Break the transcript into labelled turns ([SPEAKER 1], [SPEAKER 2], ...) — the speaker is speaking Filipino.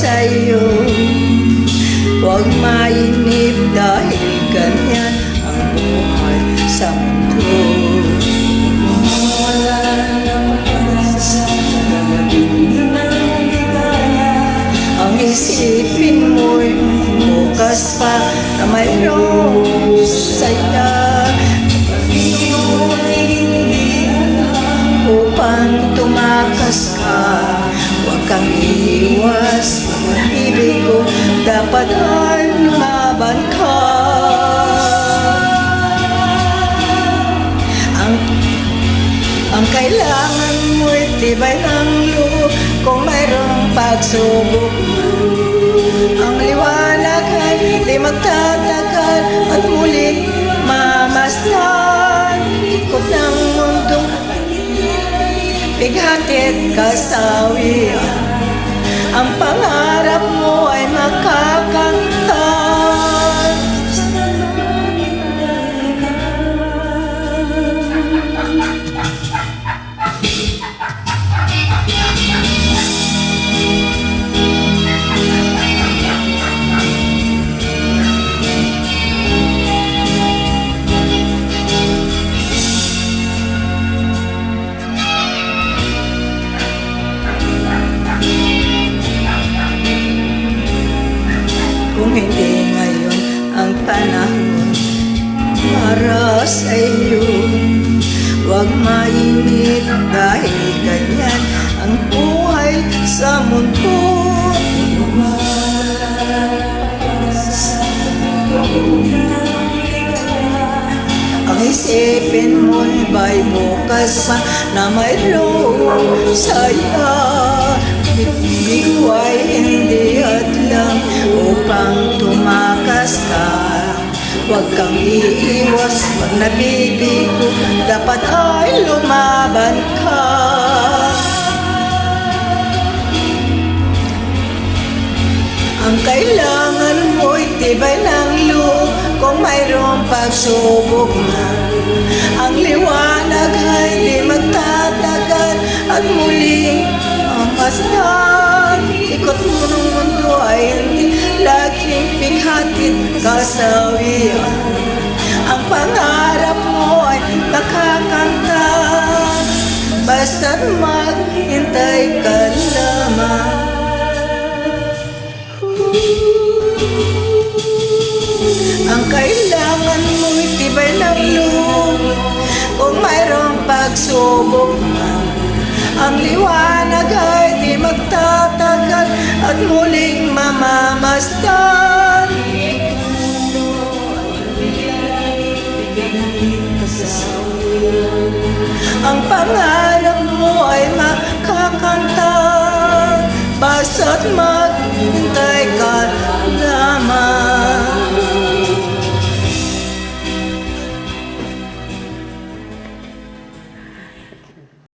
[SPEAKER 1] sa'yo. Huwag mainip dahil ganyan ang buhay sa mundo. Ang isipin mo'y bukas pa na mayroong saya, upang tumakas ka. Huwag kang iiwas, pag-ibig ko dapat ay lumaban ka. Ang kailangan mo'y tibay ng loob kung mayroong pagsubok. Ang liwanag ay di magtatagal at muling mamasdan. Ikot ng mundong bighatit kasawian, ang pangarap mo ay makakamtan. Kung hindi ngayon ang panahon para sa iyo, huwag mainit dahil ganyan ang buhay sa mundo. Ang isipin mo'y ba'y bukas pa na mayroong saya. Ibig ko ay hindi hadlang upang tumakas ka. Huwag kang iiwas, pag nabibigo dapat ay lumaban ka. Ang kailangan mo'y tibay ng loob kung mayroong pagsubok na. Ang liwanag ay di magtatagal at muling mamasdan. Ikot mo ng mundo ay hindi laging bighatit kasawian. Ang pangarap mo ay nakakamtan, basta't maghintay ka lamang. Ang kailangan mo'y tibay ng loob kung mayroong pagsubok man. Ang liwanag ay di magtatagal at muling mamamasdan. Ang pangarap mo ay makakamtan, basta't maghintay